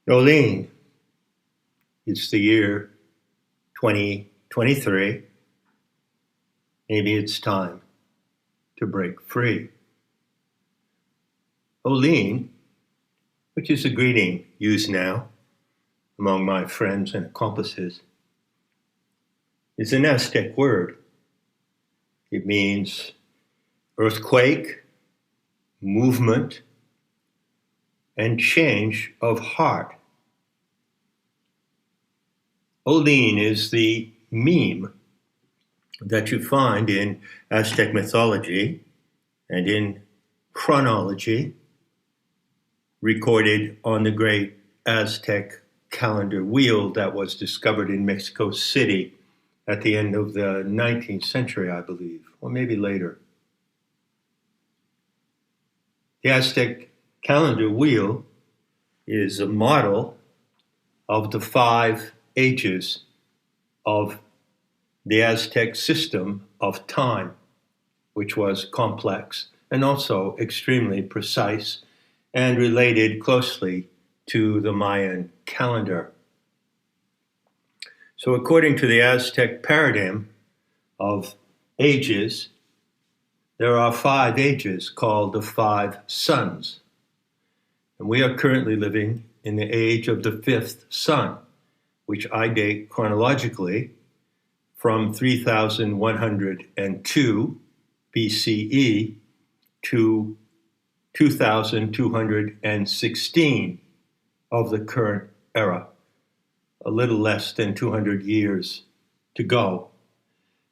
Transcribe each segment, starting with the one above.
Nolene, it's the year 2023. Maybe it's time to break free. Olene, which is a greeting used now among my friends and accomplices, is an Aztec word. It means earthquake, movement, and change of heart. Olene is the meme that you find in Aztec mythology and in chronology recorded on the great Aztec calendar wheel that was discovered in Mexico City at the end of the 19th century, I believe, or maybe later. The Aztec calendar wheel is a model of the 5 ages of the Aztec system of time, which was complex and also extremely precise and related closely to the Mayan calendar. So according to the Aztec paradigm of ages, there are 5 ages called the 5 suns. And we are currently living in the age of the 5th sun, which I date chronologically from 3102 BCE to 2216 of the current era, a little less than 200 years to go.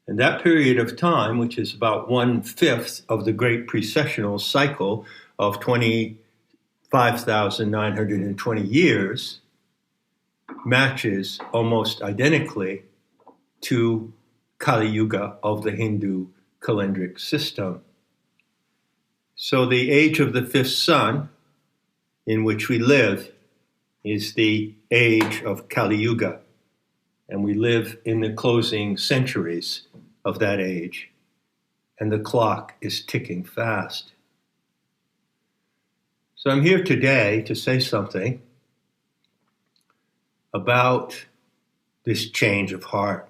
And that period of time, which is about 1/5 of the great precessional cycle of 25,920 years, matches almost identically to Kali Yuga of the Hindu calendric system. So the age of the 5th sun in which we live is the age of Kali Yuga, and we live in the closing centuries of that age, and the clock is ticking fast. So I'm here today to say something about this change of heart.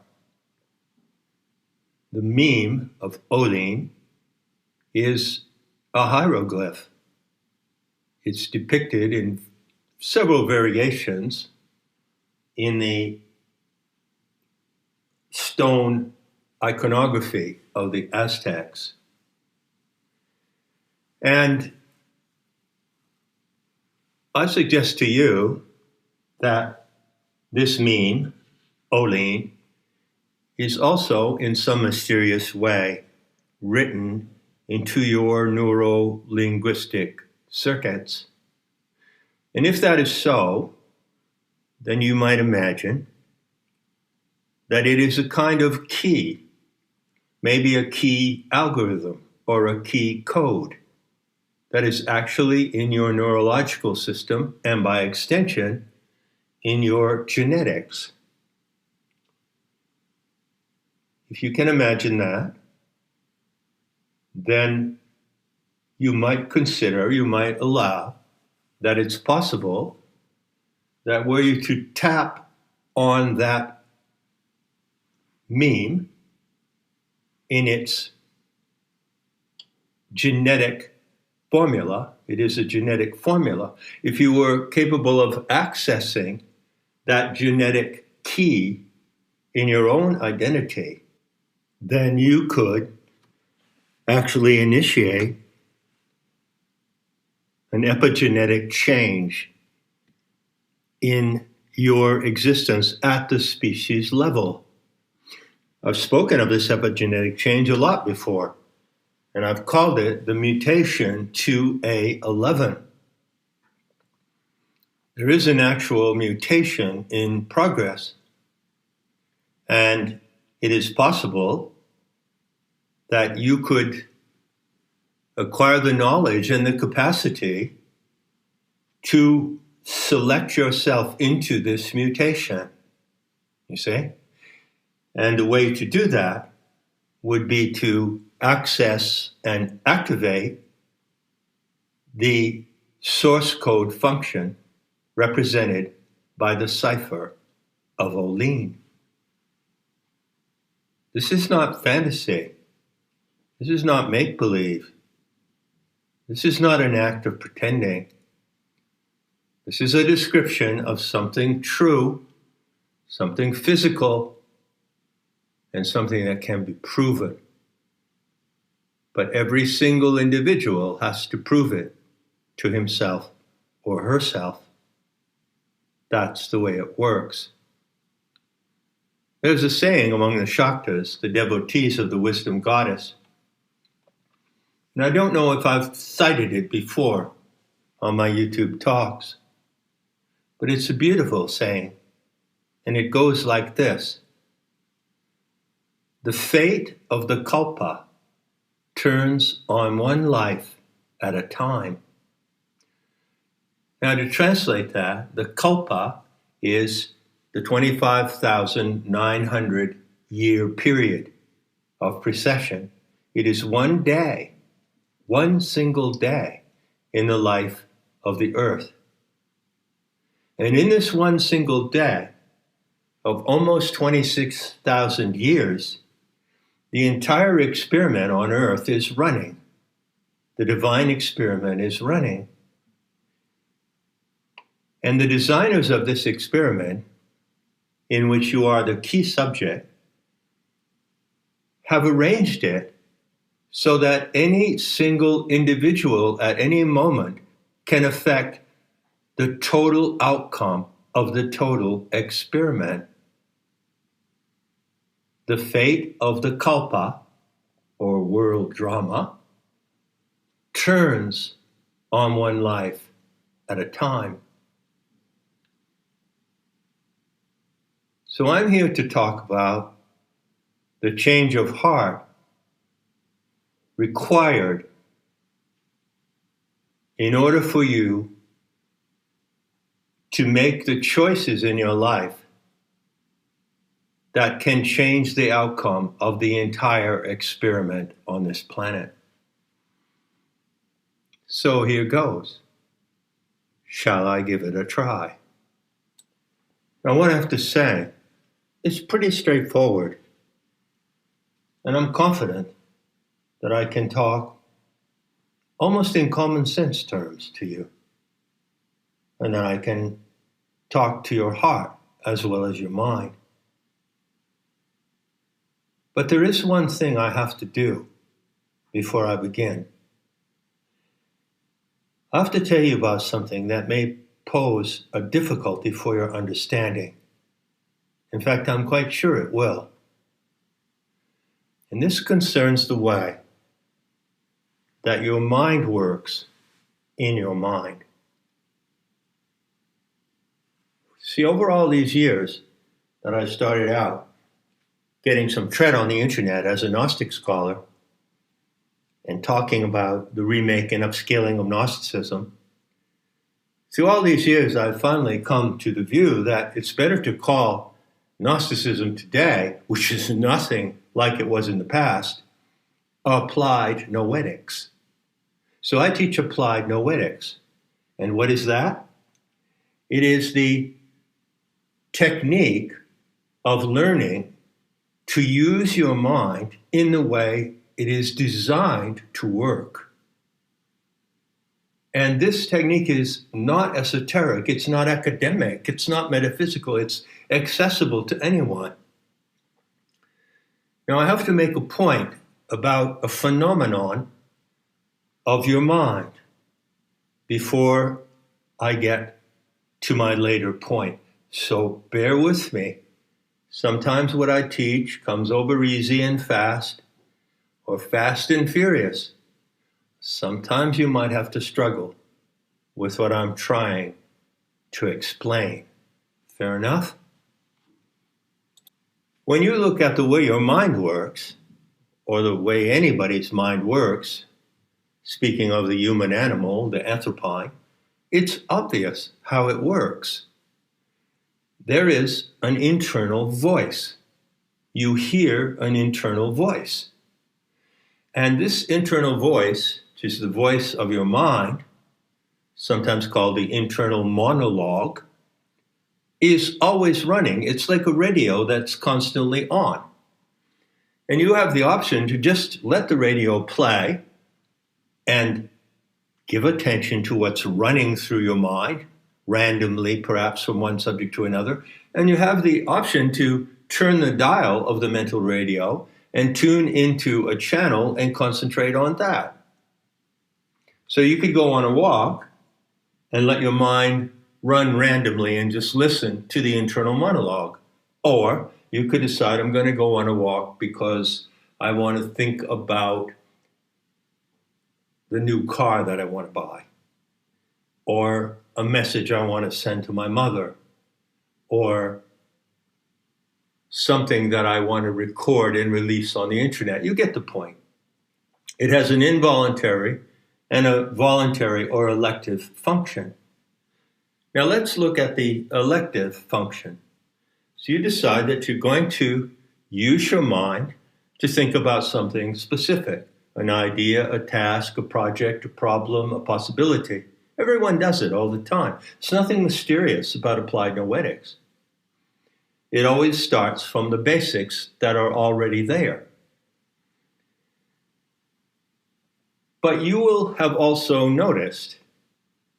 The meme of Olene is a hieroglyph. It's depicted in several variations in the stone iconography of the Aztecs. And I suggest to you that this meme, Olene, is also in some mysterious way written into your neuro-linguistic circuits. And if that is so, then you might imagine that it is a kind of key, maybe a key algorithm or a key code that is actually in your neurological system and by extension in your genetics. If you can imagine that, then you might consider, you might allow that it's possible that were you to tap on that meme in its genetic formula, it is a genetic formula, if you were capable of accessing that genetic key in your own identity, then you could actually initiate an epigenetic change in your existence at the species level. I've spoken of this epigenetic change a lot before, and I've called it the mutation 2A11. There is an actual mutation in progress, and it is possible that you could acquire the knowledge and the capacity to select yourself into this mutation, you see? And the way to do that would be to access and activate the source code function represented by the cipher of Olean. This is not fantasy. This is not make-believe. This is not an act of pretending. This is a description of something true, something physical, and something that can be proven. But every single individual has to prove it to himself or herself. That's the way it works. There's a saying among the Shaktas, the devotees of the wisdom goddess, and I don't know if I've cited it before on my YouTube talks, but it's a beautiful saying, and it goes like this: the fate of the kalpa turns on one life at a time. Now, to translate that, the kalpa is the 25,900 year period of precession. It is one day, one single day in the life of the earth. And in this one single day of almost 26,000 years, the entire experiment on earth is running. The divine experiment is running. And the designers of this experiment, in which you are the key subject, have arranged it so that any single individual at any moment can affect the total outcome of the total experiment. The fate of the kalpa, or world drama, turns on one life at a time. So I'm here to talk about the change of heart required in order for you to make the choices in your life that can change the outcome of the entire experiment on this planet. So here goes. Shall I give it a try? Now, what I have to say is pretty straightforward, and I'm confident that I can talk almost in common sense terms to you, and that I can talk to your heart as well as your mind. But there is one thing I have to do before I begin. I have to tell you about something that may pose a difficulty for your understanding. In fact, I'm quite sure it will. And this concerns the way that your mind works in your mind. See, over all these years that I started out getting some tread on the internet as a Gnostic scholar and talking about the remake and upscaling of Gnosticism, through all these years, I've finally come to the view that it's better to call Gnosticism today, which is nothing like it was in the past, applied noetics. So I teach applied noetics. And what is that? It is the technique of learning to use your mind in the way it is designed to work. And this technique is not esoteric, it's not academic, it's not metaphysical, it's accessible to anyone. Now, I have to make a point about a phenomenon of your mind before I get to my later point. So bear with me. Sometimes what I teach comes over easy and fast, or fast and furious. Sometimes you might have to struggle with what I'm trying to explain. Fair enough? When you look at the way your mind works, or the way anybody's mind works, speaking of the human animal, the anthropine, it's obvious how it works. There is an internal voice. You hear an internal voice. And this internal voice, which is the voice of your mind, sometimes called the internal monologue, is always running. It's like a radio that's constantly on. And you have the option to just let the radio play and give attention to what's running through your mind, randomly, perhaps from one subject to another. And you have the option to turn the dial of the mental radio and tune into a channel and concentrate on that. So you could go on a walk and let your mind run randomly and just listen to the internal monologue. Or you could decide, I'm going to go on a walk because I want to think about the new car that I want to buy, or a message I want to send to my mother, or something that I want to record and release on the internet. You get the point. It has an involuntary and a voluntary or elective function. Now let's look at the elective function. So you decide that you're going to use your mind to think about something specific, an idea, a task, a project, a problem, a possibility. Everyone does it all the time. There's nothing mysterious about applied noetics. It always starts from the basics that are already there. But you will have also noticed,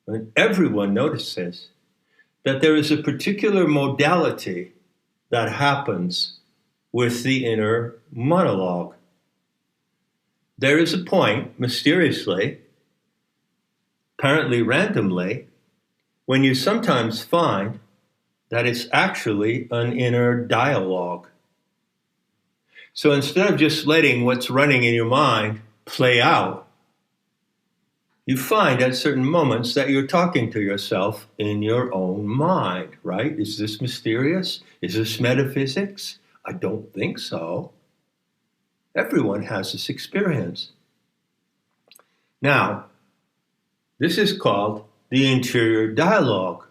and everyone notices, that there is a particular modality that happens with the inner monologue. There is a point, mysteriously, apparently randomly, when you sometimes find that it's actually an inner dialogue. So instead of just letting what's running in your mind play out, you find at certain moments that you're talking to yourself in your own mind, right? Is this mysterious? Is this metaphysics? I don't think so. Everyone has this experience. Now, this is called the interior dialogue,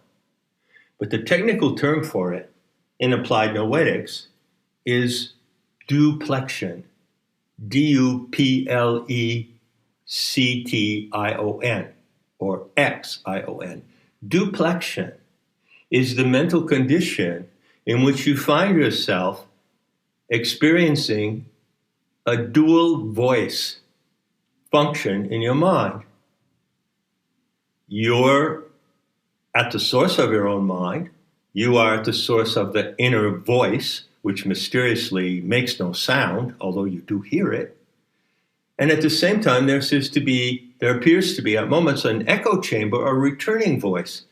but the technical term for it in applied noetics is duplection, D-U-P-L-E-C-T-I-O-N, or X-I-O-N. Duplection is the mental condition in which you find yourself experiencing a dual voice function in your mind. You're at the source of your own mind. You are at the source of the inner voice, which mysteriously makes no sound, although you do hear it. And at the same time, there appears to be at moments an echo chamber or returning voice.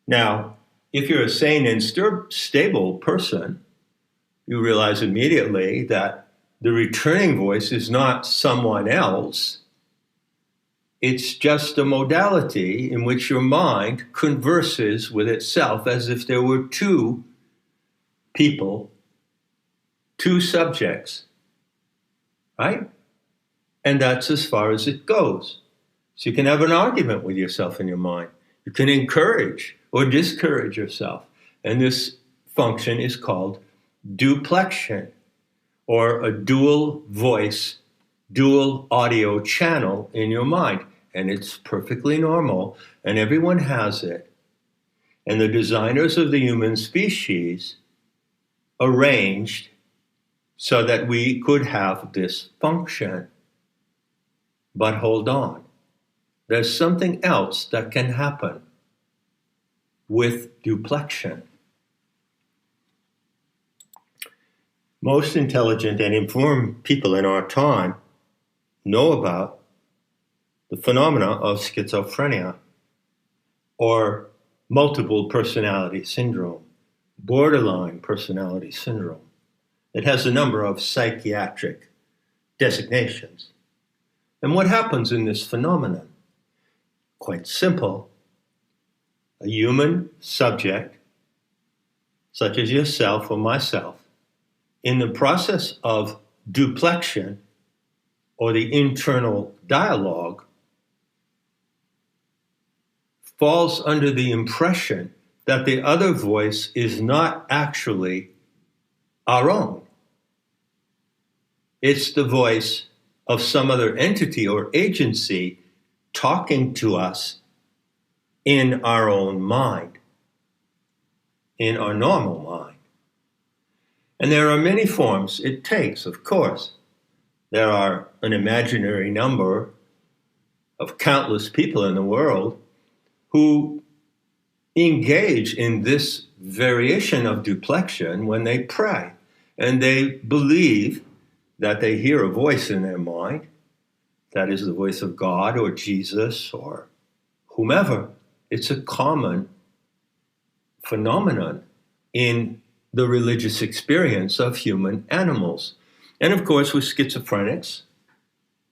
Now, if you're a sane and stable person, you realize immediately that the returning voice is not someone else. It's just a modality in which your mind converses with itself as if there were two people, two subjects, right? And that's as far as it goes. So you can have an argument with yourself in your mind. You can encourage or discourage yourself. And this function is called duplection, or a dual voice, dual audio channel in your mind. And it's perfectly normal, and everyone has it. And the designers of the human species arranged so that we could have this function. But hold on, there's something else that can happen with duplection. Most intelligent and informed people in our time know about the phenomena of schizophrenia, or multiple personality syndrome, borderline personality syndrome. It has a number of psychiatric designations. And what happens in this phenomenon? Quite simple. A human subject, such as yourself or myself, in the process of duplection, or the internal dialogue, falls under the impression that the other voice is not actually our own. It's the voice of some other entity or agency talking to us in our own mind, in our normal mind. And there are many forms it takes, of course. There are an imaginary number of countless people in the world who engage in this variation of duplection when they pray. And they believe that they hear a voice in their mind, that is the voice of God or Jesus or whomever. It's a common phenomenon in the religious experience of human animals. And of course, with schizophrenics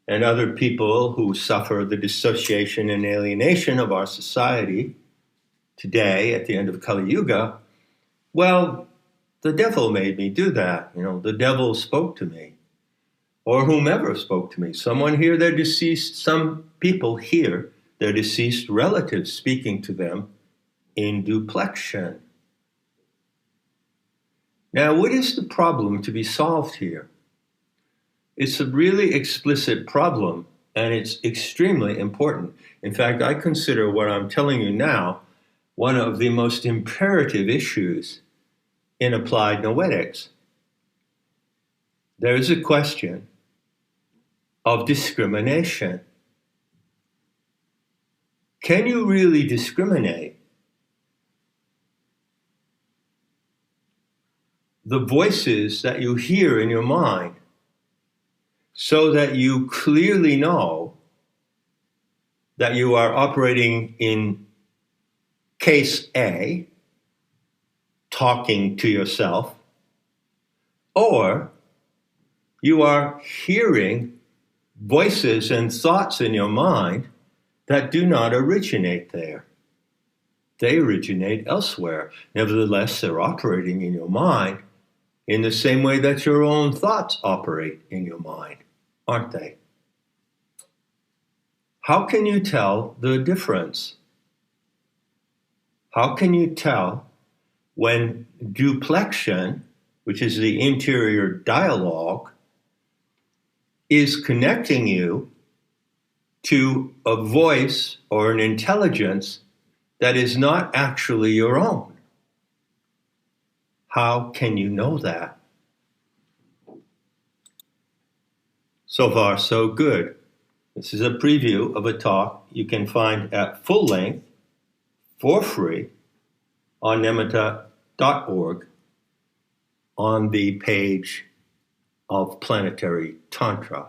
and other people who suffer the dissociation and alienation of our society today at the end of Kali Yuga, well, the devil made me do that. The devil spoke to me, or whomever spoke to me. Someone hear their deceased, some people hear their deceased relatives speaking to them in duplection. Now, what is the problem to be solved here? It's a really explicit problem, and it's extremely important. In fact, I consider what I'm telling you now one of the most imperative issues in applied noetics. There is a question of discrimination. Can you really discriminate the voices that you hear in your mind so that you clearly know that you are operating in case A, talking to yourself, or you are hearing voices and thoughts in your mind that do not originate there? They originate elsewhere. Nevertheless, they're operating in your mind in the same way that your own thoughts operate in your mind, aren't they? How can you tell the difference? How can you tell when duplection, which is the interior dialogue, is connecting you to a voice or an intelligence that is not actually your own? How can you know that? So far, so good. This is a preview of a talk you can find at full length for free on nematta.org on the page of Planetary Tantra.